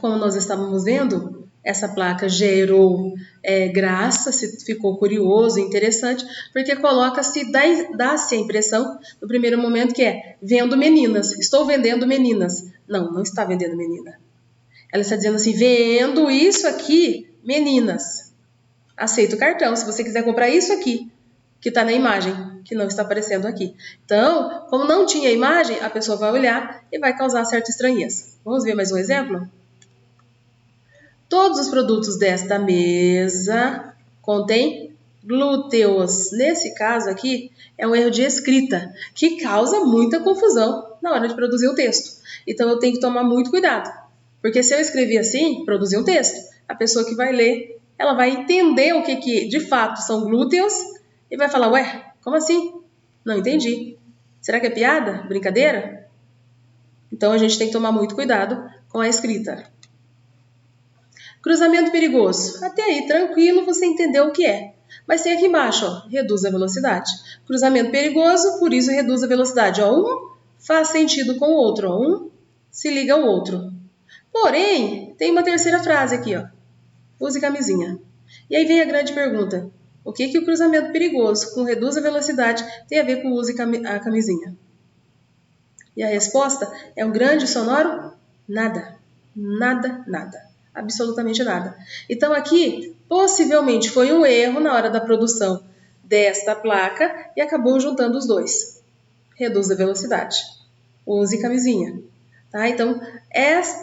como nós estávamos vendo, essa placa gerou graça, se ficou curioso, interessante, porque coloca-se, dá-se a impressão, no primeiro momento, que é vendo meninas, estou vendendo meninas. Não, não está vendendo menina. Ela está dizendo assim, vendo isso aqui, meninas. Aceito o cartão, se você quiser comprar isso aqui, que está na imagem, que não está aparecendo aqui. Então, como não tinha imagem, a pessoa vai olhar e vai causar certa estranheza. Vamos ver mais um exemplo? Todos os produtos desta mesa contêm glúteos. Nesse caso aqui, é um erro de escrita, que causa muita confusão na hora de produzir o texto. Então, eu tenho que tomar muito cuidado. Porque se eu escrever assim, produzir um texto, a pessoa que vai ler, ela vai entender o que de fato são glúteos e vai falar, ué, como assim? Não entendi. Será que é piada? Brincadeira? Então, a gente tem que tomar muito cuidado com a escrita. Cruzamento perigoso. Até aí, tranquilo, você entendeu o que é. Mas tem aqui embaixo, ó, reduz a velocidade. Cruzamento perigoso, por isso reduz a velocidade. Ó, um faz sentido com o outro, ó, um se liga ao outro. Porém, tem uma terceira frase aqui, ó. Use camisinha. E aí vem a grande pergunta. O que o cruzamento perigoso com reduz a velocidade tem a ver com use a camisinha? E a resposta é um grande sonoro nada. Nada, nada. Absolutamente nada. Então aqui, possivelmente foi um erro na hora da produção desta placa e acabou juntando os dois. Reduz a velocidade. Use camisinha. Tá? Então,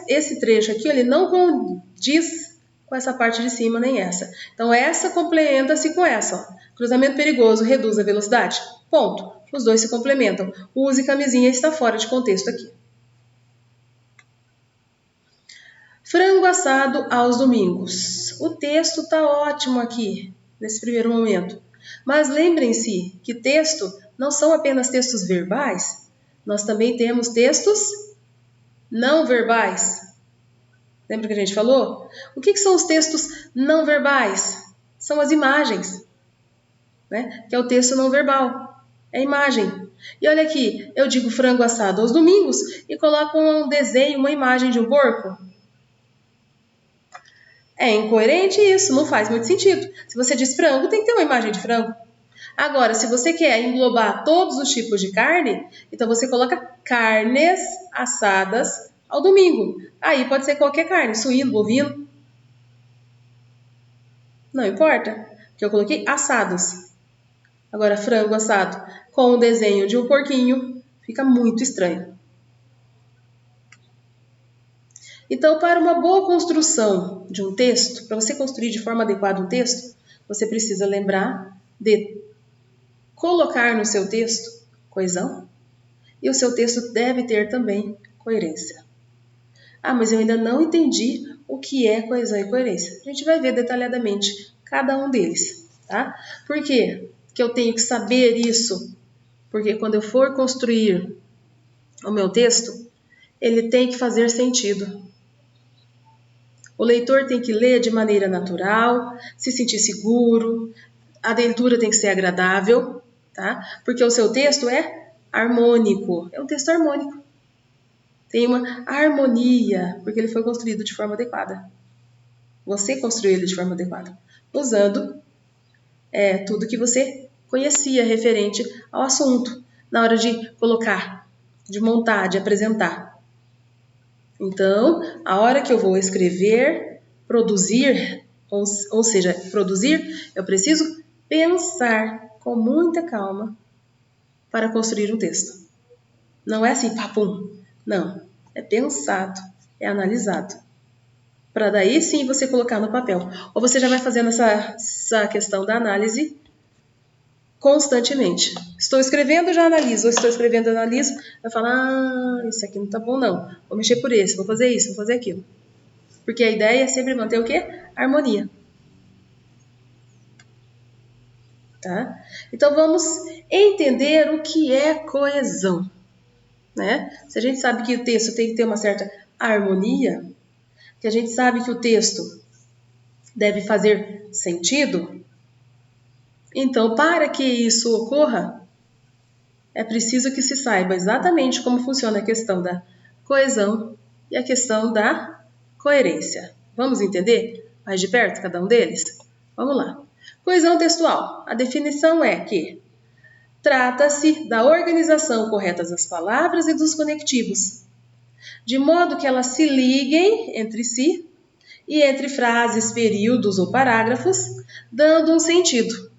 esse trecho aqui, ele não condiz com essa parte de cima, nem essa. Então, essa complementa-se com essa. Ó. Cruzamento perigoso reduz a velocidade. Ponto. Os dois se complementam. Use camisinha está fora de contexto aqui. Frango assado aos domingos. O texto está ótimo aqui, nesse primeiro momento. Mas lembrem-se que texto não são apenas textos verbais. Nós também temos textos não verbais. Lembra que a gente falou? O que são os textos não verbais? São as imagens, né? Que é o texto não verbal. É a imagem. E olha aqui, eu digo frango assado aos domingos e coloco um desenho, uma imagem de um porco. É incoerente isso, não faz muito sentido. Se você diz frango, tem que ter uma imagem de frango. Agora, se você quer englobar todos os tipos de carne, então você coloca carnes assadas ao domingo. Aí pode ser qualquer carne, suíno, bovino. Não importa, que eu coloquei assados. Agora, frango assado com o desenho de um porquinho fica muito estranho. Então, para uma boa construção de um texto, para você construir de forma adequada um texto, você precisa lembrar de colocar no seu texto coesão e o seu texto deve ter também coerência. Ah, mas eu ainda não entendi o que é coesão e coerência. A gente vai ver detalhadamente cada um deles, tá? Por quê que eu tenho que saber isso? Porque quando eu for construir o meu texto, ele tem que fazer sentido. O leitor tem que ler de maneira natural, se sentir seguro, a leitura tem que ser agradável, tá? Porque o seu texto é harmônico, é um texto harmônico. Tem uma harmonia, porque ele foi construído de forma adequada. Você construiu ele de forma adequada, usando tudo que você conhecia referente ao assunto, na hora de colocar, de montar, de apresentar. Então, a hora que eu vou escrever, produzir, ou seja, produzir, eu preciso pensar com muita calma para construir um texto. Não é assim, papum. Não, é pensado, é analisado. Para daí sim você colocar no papel. Ou você já vai fazendo essa questão da análise constantemente. Estou escrevendo, já analiso. Ou estou escrevendo, analiso. Vai falar, isso aqui não tá bom não. Vou mexer por esse, vou fazer isso, vou fazer aquilo. Porque a ideia é sempre manter o quê? Harmonia. Tá? Então vamos entender o que é coesão. Né? Se a gente sabe que o texto tem que ter uma certa harmonia, que a gente sabe que o texto deve fazer sentido, então, para que isso ocorra, é preciso que se saiba exatamente como funciona a questão da coesão e a questão da coerência. Vamos entender mais de perto cada um deles? Vamos lá. Coesão textual. A definição é que trata-se da organização correta das palavras e dos conectivos, de modo que elas se liguem entre si e entre frases, períodos ou parágrafos, dando um sentido.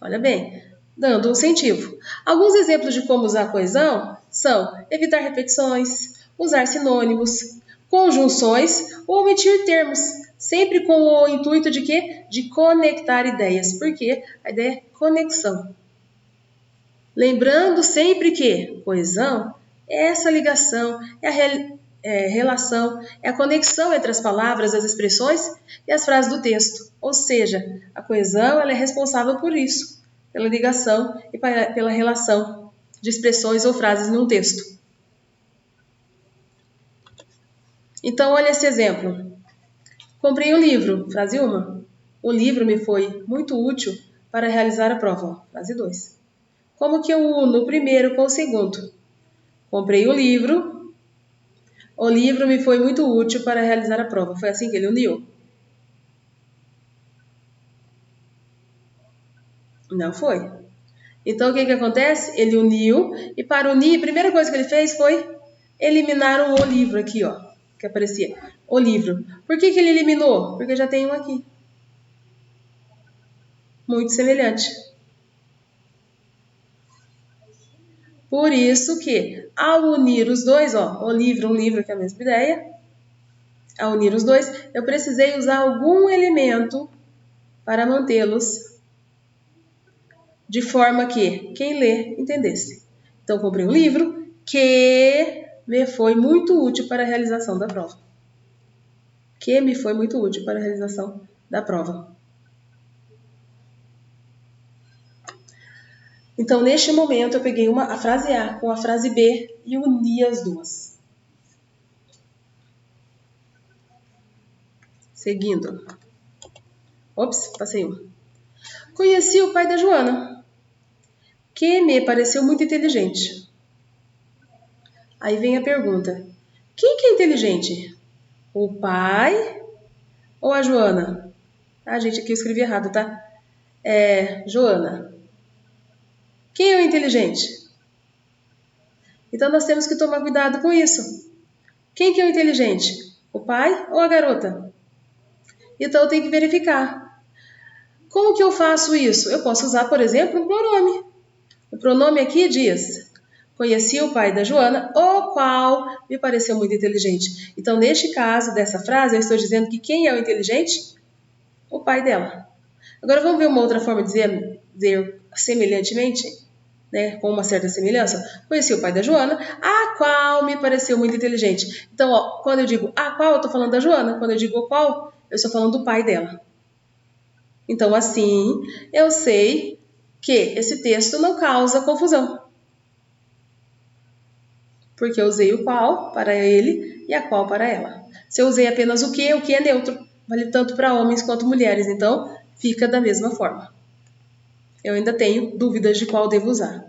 Olha bem, dando um sentido. Alguns exemplos de como usar coesão são evitar repetições, usar sinônimos, conjunções ou omitir termos, sempre com o intuito de quê? De conectar ideias, porque a ideia é conexão. Lembrando sempre que coesão é essa ligação, é a relação, é a conexão entre as palavras, as expressões e as frases do texto. Ou seja, a coesão ela é responsável por isso, pela ligação e pela relação de expressões ou frases num texto. Então, olha esse exemplo. Comprei um livro, frase 1. O livro me foi muito útil para realizar a prova, frase 2. Como que eu uno o primeiro com o segundo? Comprei o livro me foi muito útil para realizar a prova. Foi assim que ele uniu? Não foi. Então, o que acontece? Ele uniu, e para unir, a primeira coisa que ele fez foi eliminar o livro aqui, ó, que aparecia. O livro. Por que ele eliminou? Porque já tem um aqui. Muito semelhante. Por isso que, ao unir os dois, ó, um livro, que é a mesma ideia, ao unir os dois, eu precisei usar algum elemento para mantê-los de forma que quem lê entendesse. Então, comprei um livro que me foi muito útil para a realização da prova. Que me foi muito útil para a realização da prova. Então, neste momento, eu peguei a frase A com a frase B e uni as duas. Seguindo. Ops, passei um. Conheci o pai da Joana, que me pareceu muito inteligente. Aí vem a pergunta. Quem que é inteligente? O pai ou a Joana? Ah, gente, aqui eu escrevi errado, tá? Joana. Quem é o inteligente? Então, nós temos que tomar cuidado com isso. Quem que é o inteligente? O pai ou a garota? Então, eu tenho que verificar. Como que eu faço isso? Eu posso usar, por exemplo, um pronome. O pronome aqui diz: conheci o pai da Joana, o qual me pareceu muito inteligente. Então, neste caso dessa frase, eu estou dizendo que quem é o inteligente? O pai dela. Agora, vamos ver uma outra forma de dizer semelhantemente, né, com uma certa semelhança. Conheci o pai da Joana, a qual me pareceu muito inteligente. Então, ó, quando eu digo a qual, eu estou falando da Joana. Quando eu digo o qual, eu estou falando do pai dela. Então, assim, eu sei que esse texto não causa confusão. Porque eu usei o qual para ele e a qual para ela. Se eu usei apenas o que é neutro. Vale tanto para homens quanto mulheres. Então, fica da mesma forma. Eu ainda tenho dúvidas de qual devo usar.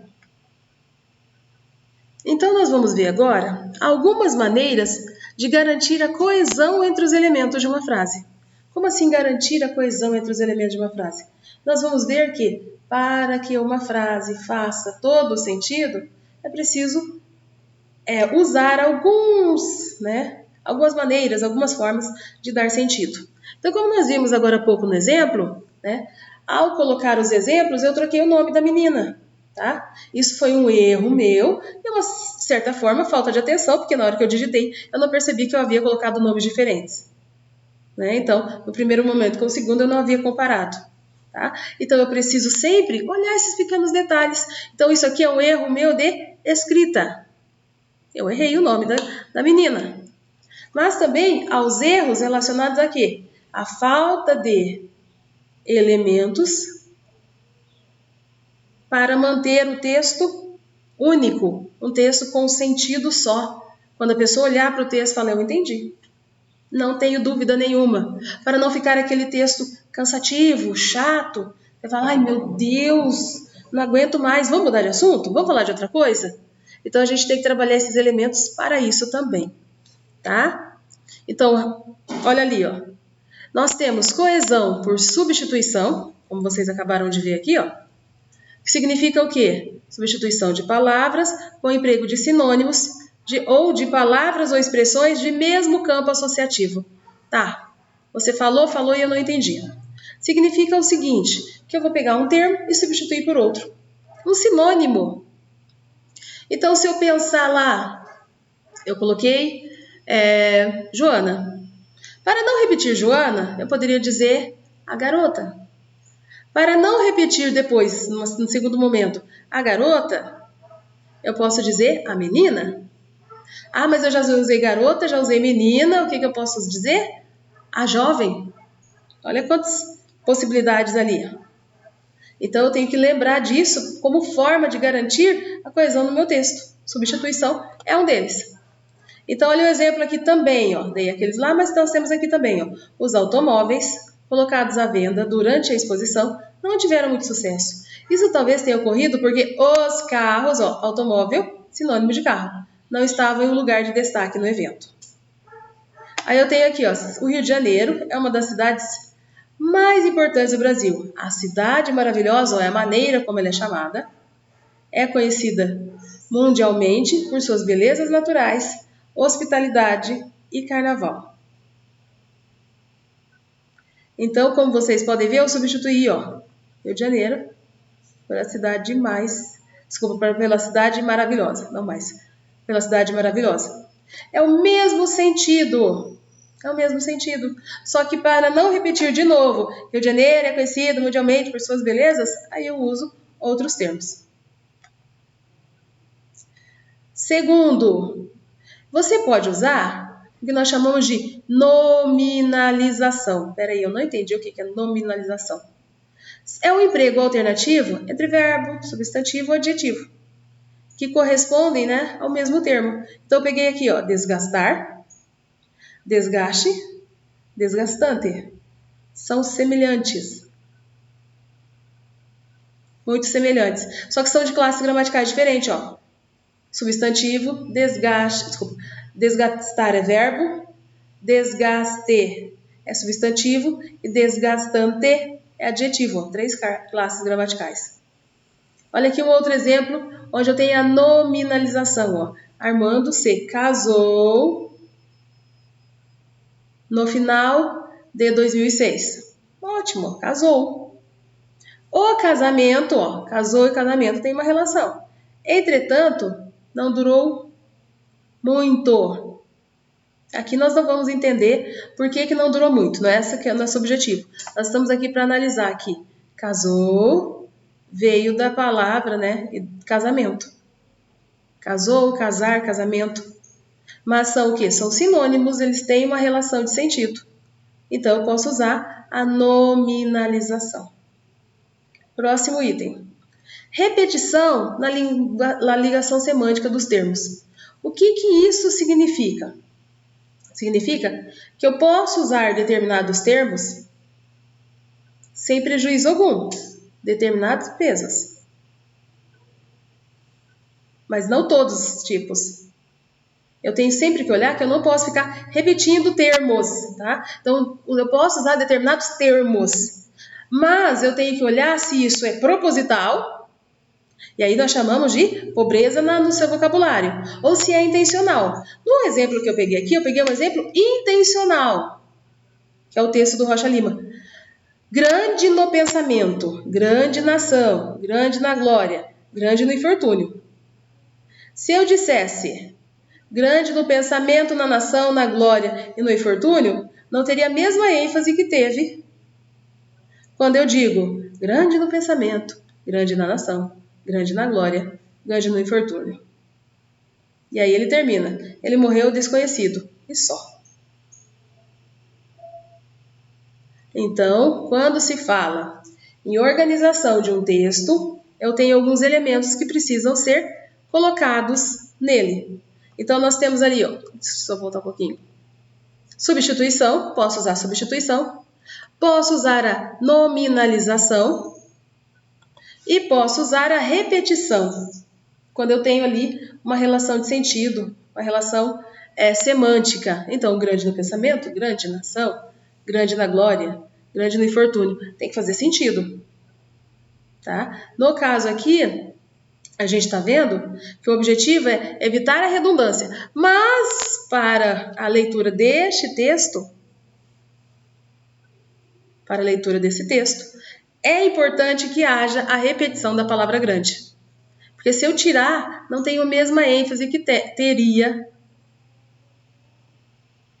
Então, nós vamos ver agora algumas maneiras de garantir a coesão entre os elementos de uma frase. Como assim garantir a coesão entre os elementos de uma frase? Nós vamos ver que, para que uma frase faça todo o sentido, é preciso usar algumas maneiras, algumas formas de dar sentido. Então, como nós vimos agora há pouco no exemplo, né, ao colocar os exemplos, eu troquei o nome da menina. Tá? Isso foi um erro meu e uma certa forma falta de atenção, porque na hora que eu digitei, eu não percebi que eu havia colocado nomes diferentes. Né? Então, no primeiro momento com o segundo, eu não havia comparado. Tá? Então, eu preciso sempre olhar esses pequenos detalhes. Então, isso aqui é um erro meu de escrita. Eu errei o nome da menina. Mas também aos erros relacionados a quê? A falta de elementos para manter o texto único, um texto com sentido só. Quando a pessoa olhar para o texto e falar, eu entendi. Não tenho dúvida nenhuma. Para não ficar aquele texto cansativo, chato. Você fala, ai meu Deus, não aguento mais. Vamos mudar de assunto? Vamos falar de outra coisa? Então, a gente tem que trabalhar esses elementos para isso também. tá? Então, olha ali, ó. Nós temos coesão por substituição, como vocês acabaram de ver aqui, ó. Que significa o quê? Substituição de palavras com emprego de sinônimos ou de palavras ou expressões de mesmo campo associativo. Tá, você falou e eu não entendi. Significa o seguinte, que eu vou pegar um termo e substituir por outro. Um sinônimo. Então, se eu pensar lá, eu coloquei Joana. Para não repetir Joana, eu poderia dizer a garota. Para não repetir depois, no segundo momento, a garota, eu posso dizer a menina. Ah, mas eu já usei garota, já usei menina, o que eu posso dizer? A jovem. Olha quantas possibilidades ali. Então, eu tenho que lembrar disso como forma de garantir a coesão no meu texto. Substituição é um deles. Então, olha o exemplo aqui também, ó. Dei aqueles lá, mas nós temos aqui também, ó. Os automóveis colocados à venda durante a exposição não tiveram muito sucesso. Isso talvez tenha ocorrido porque os carros, ó, automóvel, sinônimo de carro, não estavam em um lugar de destaque no evento. Aí eu tenho aqui, ó, o Rio de Janeiro é uma das cidades mais importantes do Brasil. A cidade maravilhosa, ó, é a maneira como ela é chamada, é conhecida mundialmente por suas belezas naturais, hospitalidade e carnaval. Então, como vocês podem ver, eu substituí, ó, Rio de Janeiro pela cidade pela cidade maravilhosa, não mais, pela cidade maravilhosa. É o mesmo sentido, só que para não repetir de novo, Rio de Janeiro é conhecido mundialmente por suas belezas, aí eu uso outros termos. Segundo, você pode usar o que nós chamamos de nominalização. Peraí, eu não entendi o que é nominalização. É um emprego alternativo entre verbo, substantivo ou adjetivo, que correspondem, né, ao mesmo termo. Então, eu peguei aqui, ó, desgastar, desgaste, desgastante. São semelhantes. Muito semelhantes. Só que são de classes gramaticais diferentes, ó. Substantivo, desgastar é verbo, desgaste é substantivo e desgastante é adjetivo, ó, 3 classes gramaticais. Olha aqui um outro exemplo, onde eu tenho a nominalização, ó. Armando se casou no final de 2006. Ótimo, casou. O casamento, ó, casou e casamento tem uma relação. Entretanto, não durou muito. Aqui nós não vamos entender por que não durou muito, não é esse que é o nosso objetivo. Nós estamos aqui para analisar aqui. Casou, veio da palavra, né, casamento. Casou, casar, casamento. Mas são o quê? São sinônimos, eles têm uma relação de sentido. Então, eu posso usar a nominalização. Próximo item. Repetição na ligação semântica dos termos. O que isso significa? Significa que eu posso usar determinados termos sem prejuízo algum, determinados pesos. Mas não todos os tipos. Eu tenho sempre que olhar que eu não posso ficar repetindo termos, tá? Então, eu posso usar determinados termos, mas eu tenho que olhar se isso é proposital, e aí nós chamamos de pobreza no seu vocabulário, ou se é intencional. No exemplo que eu peguei aqui, eu peguei um exemplo intencional, que é o texto do Rocha Lima. Grande no pensamento, grande na ação, grande na glória, grande no infortúnio. Se eu dissesse grande no pensamento, na nação, na glória e no infortúnio, não teria a mesma ênfase que teve quando eu digo grande no pensamento, grande na nação, grande na glória, grande no infortúnio. E aí ele termina. Ele morreu desconhecido. E só. Então, quando se fala em organização de um texto, eu tenho alguns elementos que precisam ser colocados nele. Então, nós temos ali, ó, deixa eu voltar um pouquinho. Substituição, posso usar substituição. Posso usar a nominalização. E posso usar a repetição, quando eu tenho ali uma relação de sentido, uma relação é semântica. Então, grande no pensamento, grande na ação, grande na glória, grande no infortúnio. Tem que fazer sentido. Tá? No caso aqui, a gente está vendo que o objetivo é evitar a redundância. Mas, para a leitura deste texto, é importante que haja a repetição da palavra grande. Porque se eu tirar, não tem a mesma ênfase que teria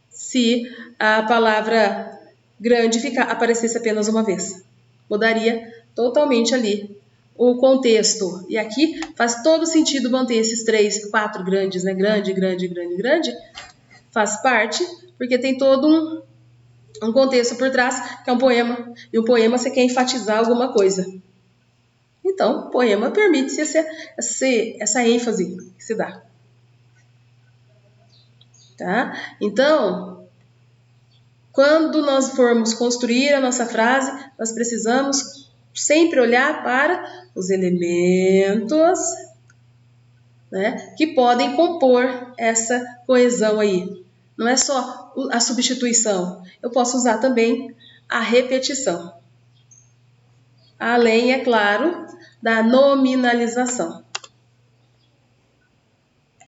se a palavra grande aparecesse apenas uma vez. Mudaria totalmente ali o contexto. E aqui faz todo sentido manter esses 3, 4 grandes, né? Grande, grande, grande, grande. Faz parte, porque tem todo um contexto por trás, que é um poema. E o poema você quer enfatizar alguma coisa. Então, o poema permite essa ênfase que se dá. Tá? Então, quando nós formos construir a nossa frase, nós precisamos sempre olhar para os elementos, né, que podem compor essa coesão aí. Não é só a substituição. Eu posso usar também a repetição. Além, é claro, da nominalização.